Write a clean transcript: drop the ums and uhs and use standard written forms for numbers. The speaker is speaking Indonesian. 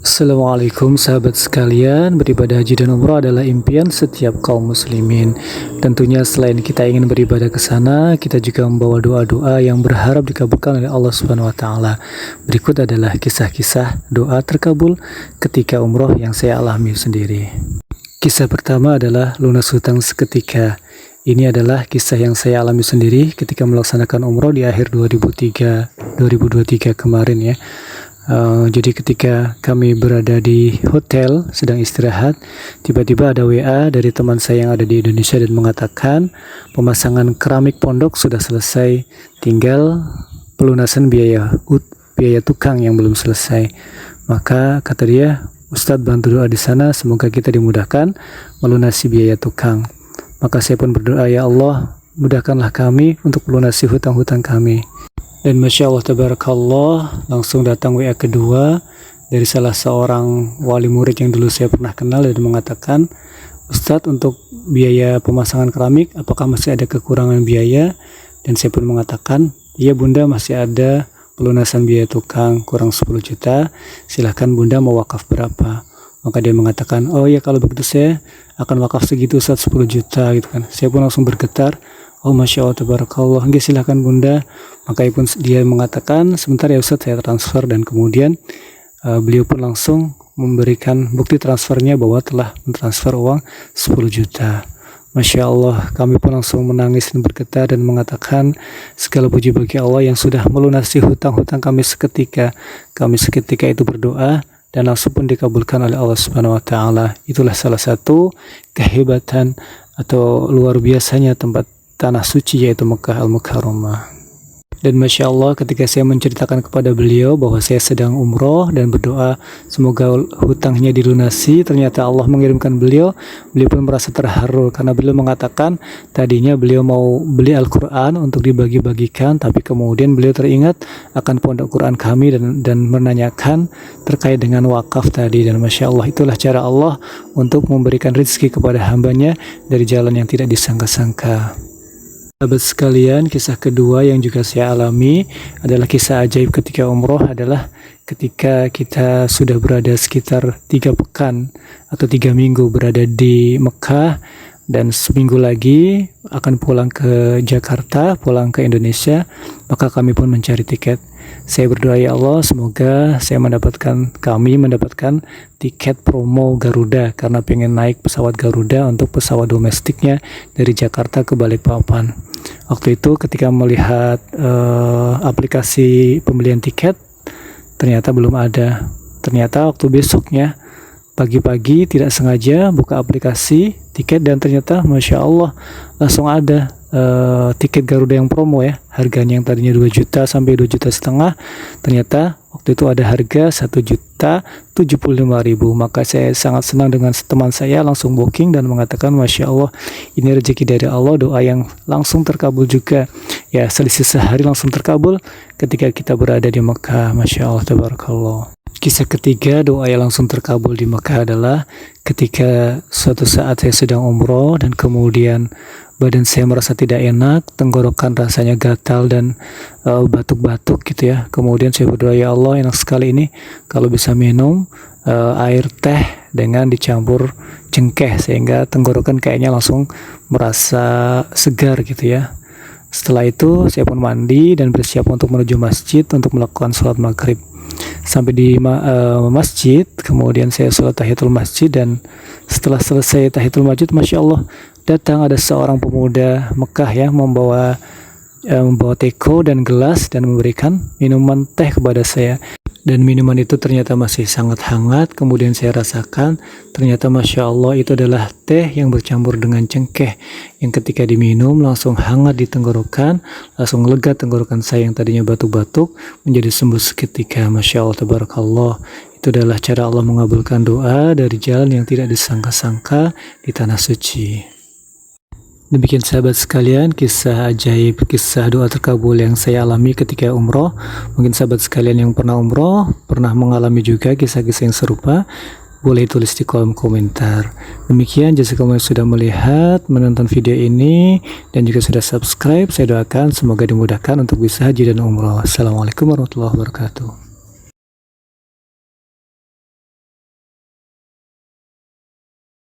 Assalamualaikum sahabat sekalian, beribadah haji dan umrah adalah impian setiap kaum muslimin. Tentunya selain kita ingin beribadah ke sana, kita juga membawa doa-doa yang berharap dikabulkan oleh Allah Subhanahu wa taala. Berikut adalah kisah-kisah doa terkabul ketika umroh yang saya alami sendiri. Kisah pertama adalah lunas hutang seketika. Ini adalah kisah yang saya alami sendiri ketika melaksanakan umroh di akhir 2023 kemarin ya. Jadi ketika kami berada di hotel sedang istirahat, tiba-tiba ada WA dari teman saya yang ada di Indonesia dan mengatakan pemasangan keramik pondok sudah selesai, tinggal pelunasan biaya tukang yang belum selesai. Maka kata dia, Ustadz bantu doa di sana, semoga kita dimudahkan melunasi biaya tukang. Maka saya pun berdoa, ya Allah, mudahkanlah kami untuk melunasi hutang-hutang kami. Dan Masya Allah Tabarakallah, langsung datang WA kedua dari salah seorang wali murid yang dulu saya pernah kenal dan mengatakan, Ustadz untuk biaya pemasangan keramik apakah masih ada kekurangan biaya? Dan saya pun mengatakan, iya bunda, masih ada pelunasan biaya tukang kurang 10 juta, silahkan bunda mau wakaf berapa? Maka dia mengatakan, oh ya kalau begitu saya akan wakaf segitu Ustadz, 10 juta gitu kan. Saya pun langsung bergetar, oh Masya Allah Tabarakallah, enggak silahkan bunda. Maka pun dia mengatakan, sebentar ya Ustadz, saya transfer. Dan kemudian beliau pun langsung memberikan bukti transfernya bahwa telah mentransfer uang 10 juta. Masya Allah, kami pun langsung menangis dan bergetar dan mengatakan, segala puji bagi Allah yang sudah melunasi hutang-hutang kami seketika. Kami seketika itu berdoa dan langsung pun dikabulkan oleh Allah Subhanahu wa taala. Itulah salah satu kehebatan atau luar biasanya tempat tanah suci, yaitu Mekah Al-Mukarramah. Dan Masya Allah, ketika saya menceritakan kepada beliau bahwa saya sedang umroh dan berdoa semoga hutangnya dilunasi, ternyata Allah mengirimkan beliau pun merasa terharu karena beliau mengatakan tadinya beliau mau beli Al-Quran untuk dibagi-bagikan, tapi kemudian beliau teringat akan pondok Quran kami dan menanyakan terkait dengan wakaf tadi. Dan Masya Allah, itulah cara Allah untuk memberikan rezeki kepada hambanya dari jalan yang tidak disangka-sangka. Sahabat sekalian, kisah kedua yang juga saya alami adalah kisah ajaib ketika umroh, adalah ketika kita sudah berada sekitar 3 pekan atau 3 minggu berada di Mekah dan seminggu lagi akan pulang ke Jakarta, pulang ke Indonesia. Maka kami pun mencari tiket. Saya berdoa, ya Allah, semoga kami mendapatkan tiket promo Garuda karena pengen naik pesawat Garuda untuk pesawat domestiknya dari Jakarta ke Balikpapan. Waktu itu ketika melihat aplikasi pembelian tiket, ternyata belum ada. Ternyata waktu besoknya pagi-pagi tidak sengaja buka aplikasi tiket dan ternyata Masya Allah langsung ada tiket Garuda yang promo ya. Harganya yang tadinya 2 juta sampai 2 juta setengah, ternyata waktu itu ada harga 1.075.000. Maka saya sangat senang dengan teman saya, langsung booking dan mengatakan Masya Allah, ini rezeki dari Allah, doa yang langsung terkabul juga ya, selisih sehari langsung terkabul ketika kita berada di Mekah. Masya Allah Tabarakallah. Kisah ketiga doa yang langsung terkabul di Mekah adalah ketika suatu saat saya sedang umroh dan kemudian badan saya merasa tidak enak, tenggorokan rasanya gatal dan batuk-batuk gitu ya. Kemudian saya berdoa, ya Allah, enak sekali ini kalau bisa minum air teh dengan dicampur cengkeh sehingga tenggorokan kayaknya langsung merasa segar gitu ya. Setelah itu saya pun mandi dan bersiap untuk menuju masjid untuk melakukan sholat maghrib. Sampai di masjid, kemudian saya sholat tahiyatul masjid, dan setelah selesai tahiyatul masjid, Masya Allah, datang ada seorang pemuda Mekah ya, membawa teko dan gelas dan memberikan minuman teh kepada saya. Dan minuman itu ternyata masih sangat hangat. Kemudian saya rasakan, ternyata Masya Allah itu adalah teh yang bercampur dengan cengkeh, yang ketika diminum langsung hangat di tenggorokan, langsung lega tenggorokan saya yang tadinya batuk-batuk menjadi sembuh seketika. Masya Allah Tabarakallah. Itu adalah cara Allah mengabulkan doa dari jalan yang tidak disangka-sangka di tanah suci. Demikian sahabat sekalian, kisah ajaib, kisah doa terkabul yang saya alami ketika umroh. Mungkin sahabat sekalian yang pernah umroh, pernah mengalami juga kisah-kisah yang serupa, boleh tulis di kolom komentar. Demikian, jasa kamu yang sudah melihat, menonton video ini, dan juga sudah subscribe. Saya doakan semoga dimudahkan untuk bisa haji dan umroh. Assalamualaikum warahmatullahi wabarakatuh.